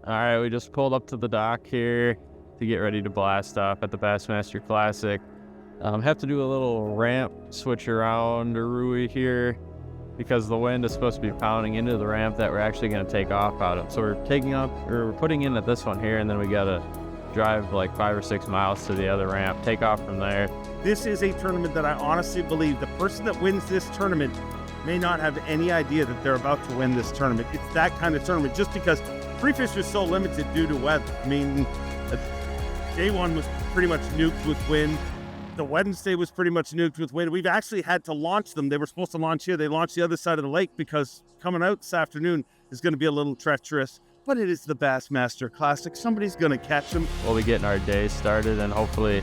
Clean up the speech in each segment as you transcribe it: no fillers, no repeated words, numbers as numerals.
All right, we just pulled up to the dock here to get ready to blast off at the Bassmaster CLASSIC. Have to do a little ramp switch around Rui here because the wind is supposed to be pounding into the ramp that we're actually going to take off out of. So we're putting in at this one here, and then we got to drive like 5 or 6 miles to the other ramp, take off from there. This is a tournament that I honestly believe the person that wins this tournament may not have any idea that they're about to win this tournament. It's that kind of tournament just because free fish was so limited due to weather. I mean, day one was pretty much nuked with wind. The Wednesday was pretty much nuked with wind. We've actually had to launch them. They were supposed to launch here. They launched the other side of the lake because coming out this afternoon is going to be a little treacherous. But it is the Bassmaster CLASSIC. Somebody's going to catch them. We'll be getting our day started, and hopefully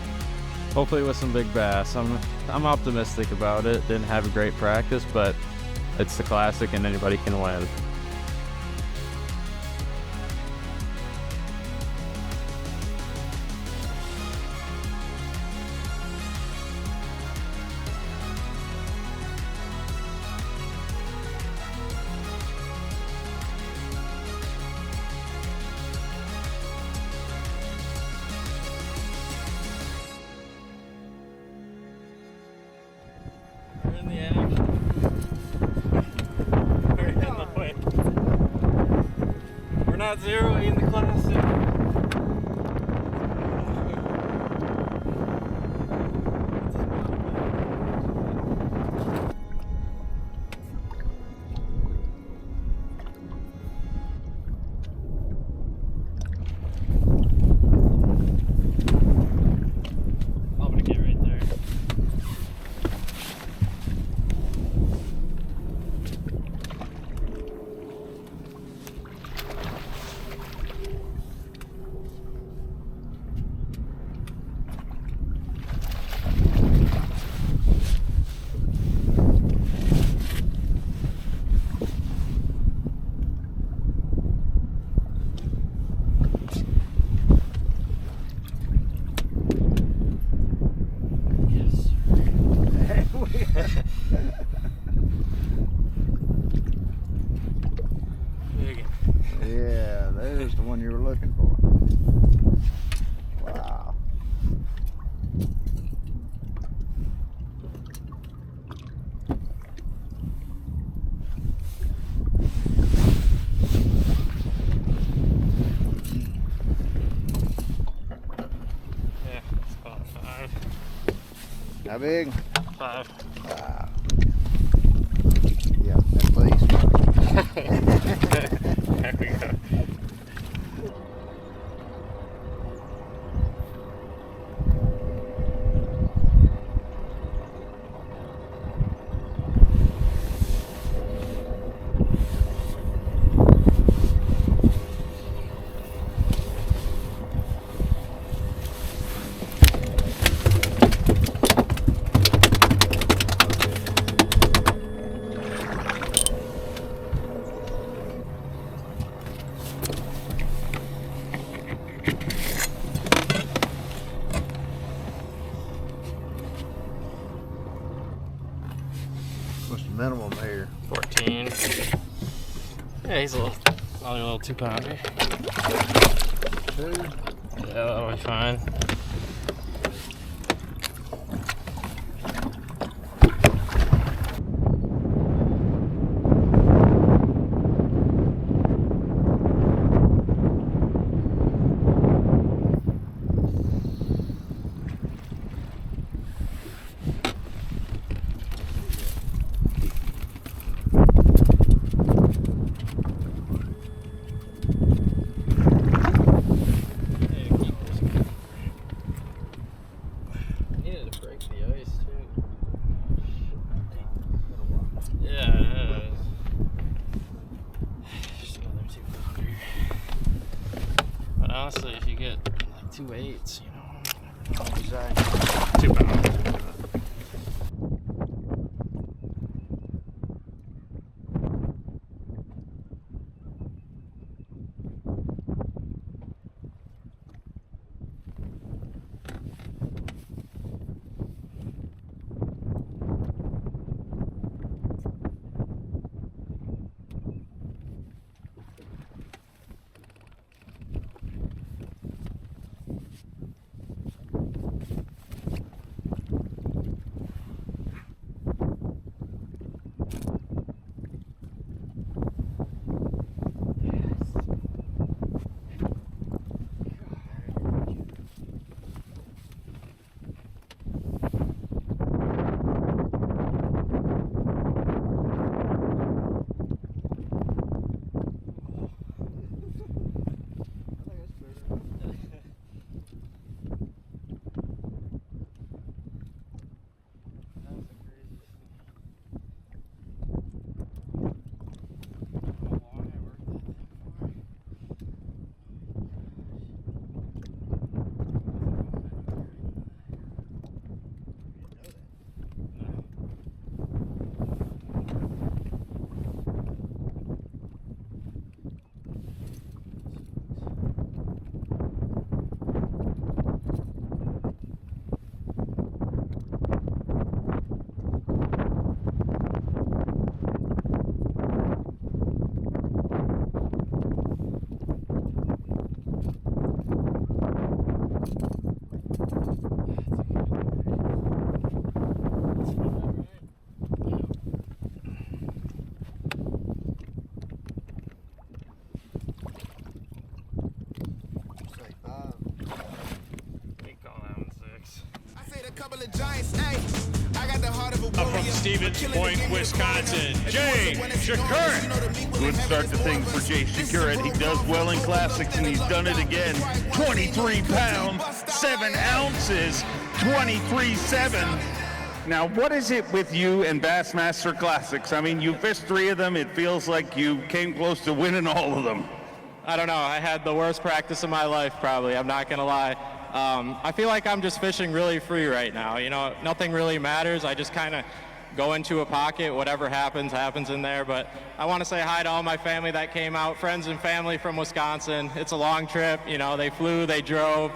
with some big bass. I'm optimistic about it. Didn't have a great practice, but it's the Classic and anybody can win. We're in the action. We're in the way. We're not zeroing the Classic. I'm gonna get right there. Yeah, there's the one you were looking for. Wow. Yeah, it's about 5. How big? 5. Wow. Yeah, at least. There we go. What's the minimum here? 14. Yeah, he's only a little 2-pounder. 2? Yeah, that'll be fine. Yeah, it is. Just another 2-pounder. But honestly, if you get like 2 8s, you know, Exactly. 2-pounder. Up from Stevens Point, Wisconsin, Jay Shakurin. Good start to things for Jay Shakurin. He does well in classics, and he's done it again. 23 pounds, 7 ounces, 23.7. Now, what is it with you and Bassmaster Classics? I mean, you fished 3 of them. It feels like you came close to winning all of them. I don't know. I had the worst practice of my life, probably. I'm not going to lie. I feel like I'm just fishing really free right now. You know, nothing really matters. I just kind of go into a pocket. Whatever happens, happens in there. But I want to say hi to all my family that came out, friends and family from Wisconsin. It's a long trip. You know, they flew, they drove.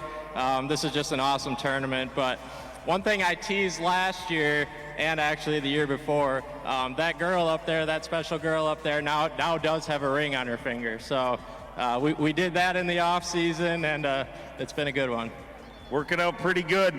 This is just an awesome tournament. But one thing I teased last year and actually the year before, that girl up there, that special girl up there now does have a ring on her finger. So we did that in the off season, and it's been a good one. Working out pretty good.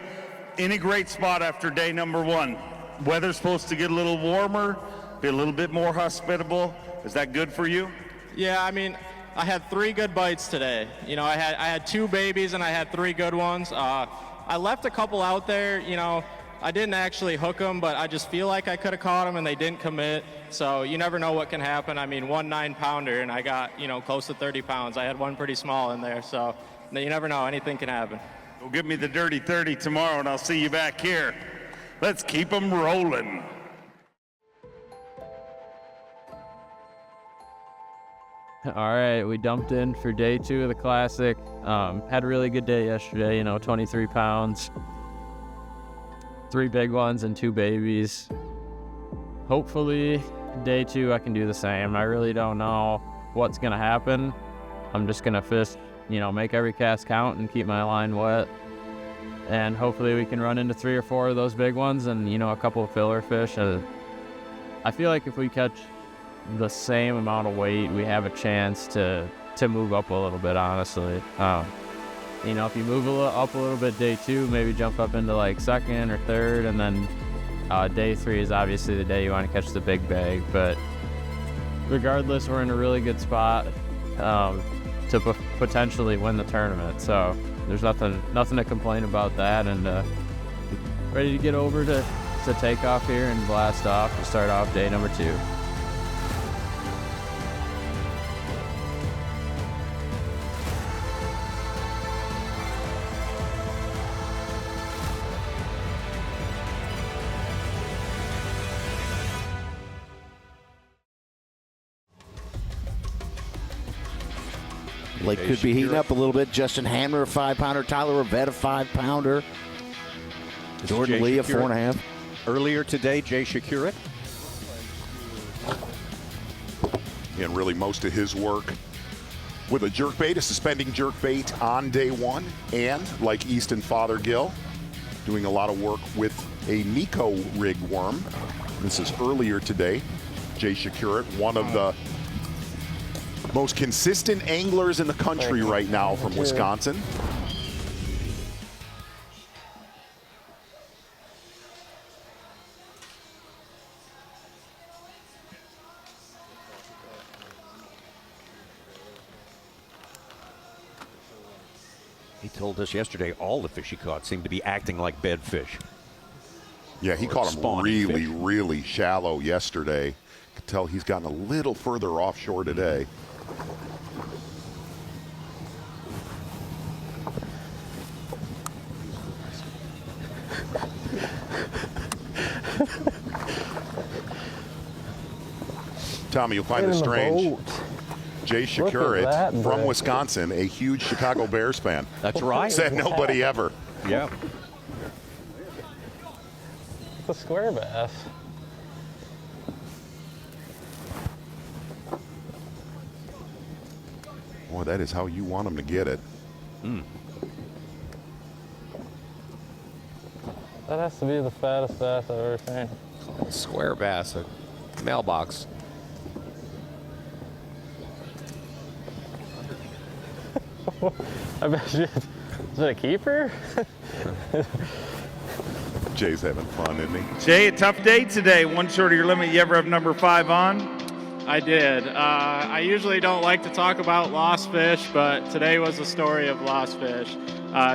In a great spot after day number 1. Weather's supposed to get a little warmer, be a little bit more hospitable. Is that good for you? Yeah, I mean, I had 3 good bites today. You know, I had 2 babies and I had 3 good ones. I left a couple out there. You know, I didn't actually hook them, but I just feel like I could have caught them and they didn't commit. So you never know what can happen. I mean, 1 9-pounder and I got, you know, close to 30 pounds. I had one pretty small in there, so you never know. Anything can happen. Well, give me the dirty 30 tomorrow and I'll see you back here. Let's keep them rolling. All right, we dumped in for day 2 of the Classic. Had a really good day yesterday, you know, 23 pounds, 3 big ones and 2 babies. Hopefully day 2 I can do the same. I really don't know what's gonna happen. I'm just gonna fish, you know, make every cast count and keep my line wet. And hopefully we can run into 3 or 4 of those big ones and, you know, a couple of filler fish. I feel like if we catch the same amount of weight, we have a chance to move up a little bit, honestly. You know, if you move up a little bit day 2, maybe jump up into like 2nd or 3rd, and then day 3 is obviously the day you want to catch the big bag. But regardless, we're in a really good spot to potentially win the tournament. So there's nothing to complain about that, and ready to get over to take off here and blast off to start off day number 2. Lake could be heating up a little bit. Justin Hammer, a 5-pounder. Tyler Rivette, a 5-pounder. Jordan Lee, a 4.5. Earlier today, Jay Shakurin. And really most of his work with a jerkbait, a suspending jerkbait on day 1. And like Easton Fothergill, doing a lot of work with a Nico rig worm. This is earlier today. Jay Shakurin, one of the most consistent anglers in the country right now from Wisconsin. He told us yesterday all the fish he caught seemed to be acting like bed fish. Yeah, he caught them really shallow yesterday. Could tell he's gotten a little further offshore today. Tommy, you'll find this strange. Jay Shakurin from Wisconsin, a huge Chicago Bears fan. That's right. Said nobody ever. Yeah. The square bass. Boy, that is how you want them to get it. That has to be the fattest bass I've ever seen. Square bass, a mailbox. I bet you. Is it a keeper? Jay's having fun, isn't he? Jay, a tough day today. 1 short of your limit. You ever have number 5 on? I did. I usually don't like to talk about lost fish, but today was a story of lost fish.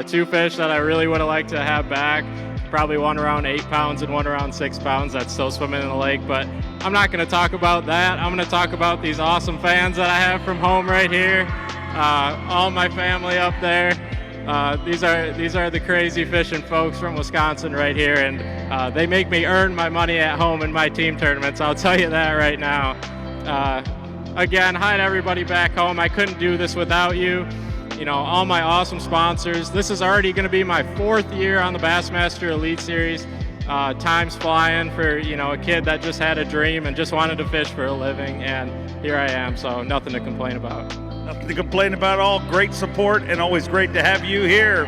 2 fish that I really would have liked to have back. probably one around 8 pounds and one around 6 pounds that's still swimming in the lake. But I'm not going to talk about that. I'm going to talk about these awesome fans that I have from home right here. All my family up there. These are the crazy fishing folks from Wisconsin right here, and they make me earn my money at home in my team tournaments. I'll tell you that right now. Again, hi to everybody back home. I couldn't do this without you. You know, all my awesome sponsors. This is already going to be my 4th year on the Bassmaster Elite Series. Time's flying for, you know, a kid that just had a dream and just wanted to fish for a living, and here I am, so nothing to complain about. Nothing to complain about. All great support, and always great to have you here.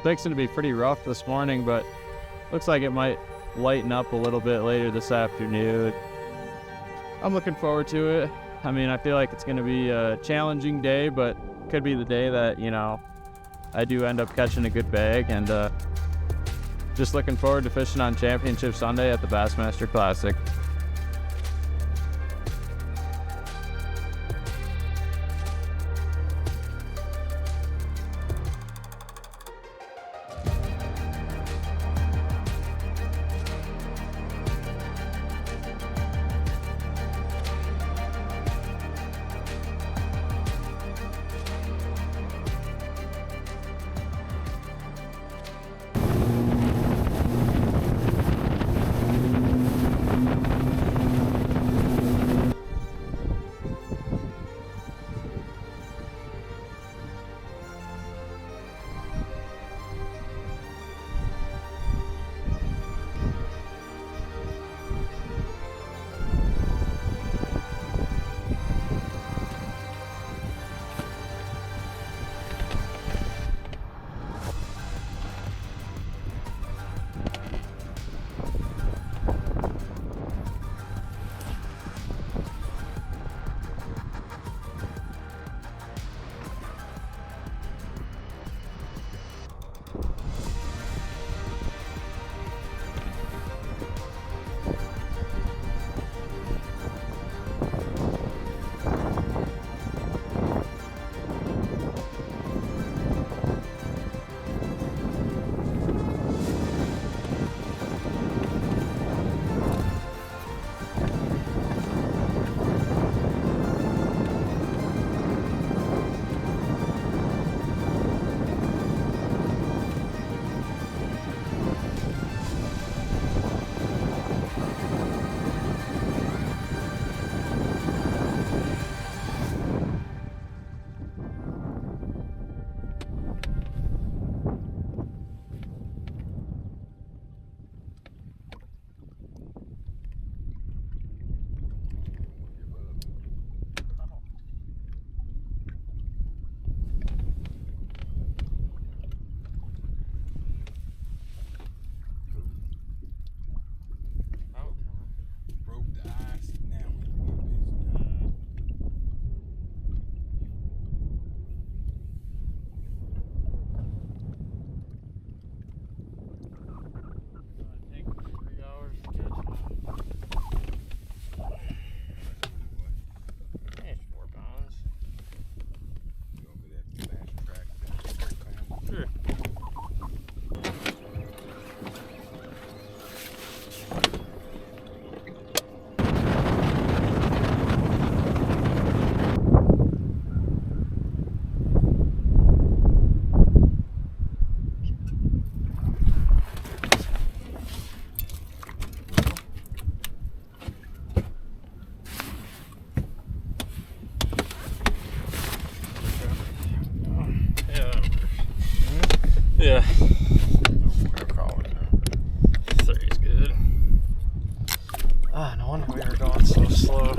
Fixing to be pretty rough this morning, but looks like it might lighten up a little bit later this afternoon. I'm looking forward to it. I mean, I feel like it's going to be a challenging day, but could be the day that, you know, I do end up catching a good bag, and just looking forward to fishing on Championship Sunday at the Bassmaster Classic. Yeah. 3's good. Ah, no wonder we were going so slow.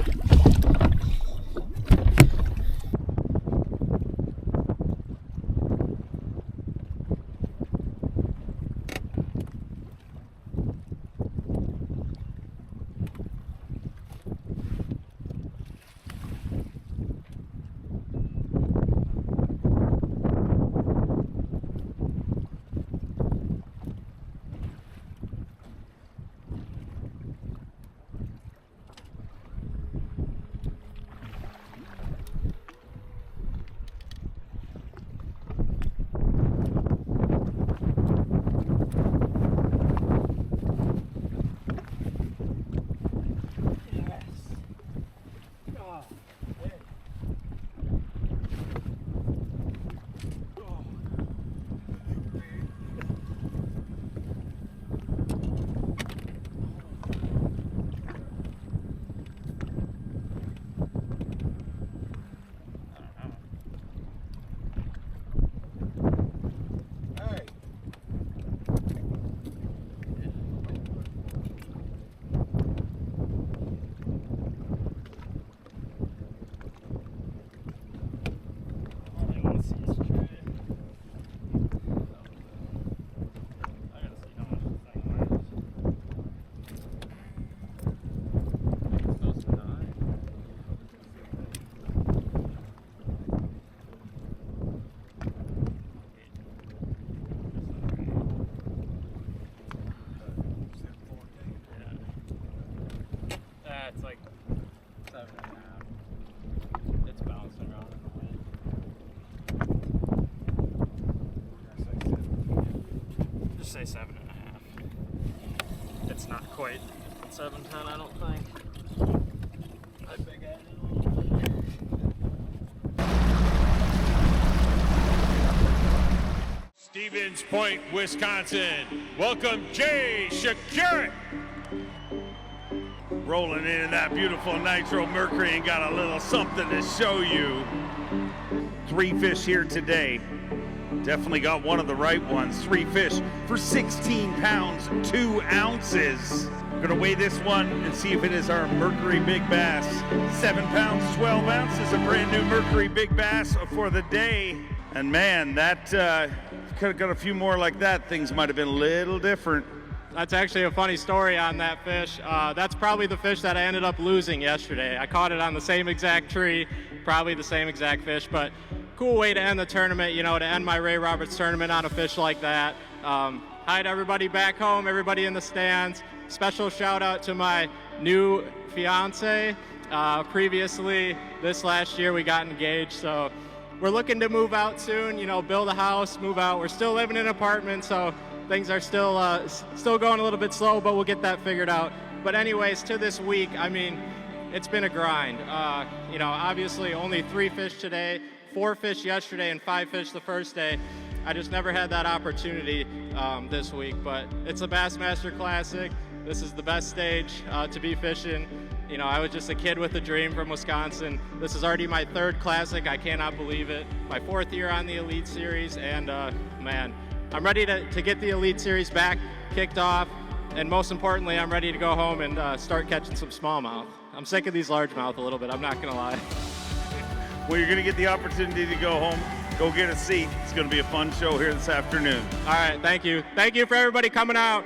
7.5. It's bouncing around in the wind. Just say 7.5. It's not quite 7.10, I don't think. I big at it a little bit. Stevens Point, Wisconsin. Welcome, Jay Shakura. Rolling in that beautiful Nitro Mercury and got a little something to show you. 3 fish here today. Definitely got one of the right ones. 3 fish for 16 pounds, 2 ounces. We're gonna weigh this one and see if it is our Mercury Big Bass. 7 pounds, 12 ounces, a brand new Mercury Big Bass for the day. And man, that could have got a few more like that. Things might have been a little different. That's actually a funny story on that fish. That's probably the fish that I ended up losing yesterday. I caught it on the same exact tree, probably the same exact fish, but cool way to end the tournament, you know, to end my Ray Roberts tournament on a fish like that. Hi to everybody back home, everybody in the stands. Special shout out to my new fiance. Previously, this last year, we got engaged, so we're looking to move out soon, you know, build a house, move out. We're still living in an apartment, so things are still going a little bit slow, but we'll get that figured out. But anyways, to this week, I mean, it's been a grind. You know, obviously only 3 fish today, 4 fish yesterday, and 5 fish the first day. I just never had that opportunity this week, but it's a Bassmaster Classic. This is the best stage to be fishing. You know, I was just a kid with a dream from Wisconsin. This is already my 3rd Classic. I cannot believe it. My 4th year on the Elite Series, and man, I'm ready to get the Elite Series back kicked off, and most importantly, I'm ready to go home and start catching some smallmouth. I'm sick of these largemouth a little bit, I'm not gonna lie. Well, you're gonna get the opportunity to go home, go get a seat. It's gonna be a fun show here this afternoon. All right, thank you. Thank you for everybody coming out.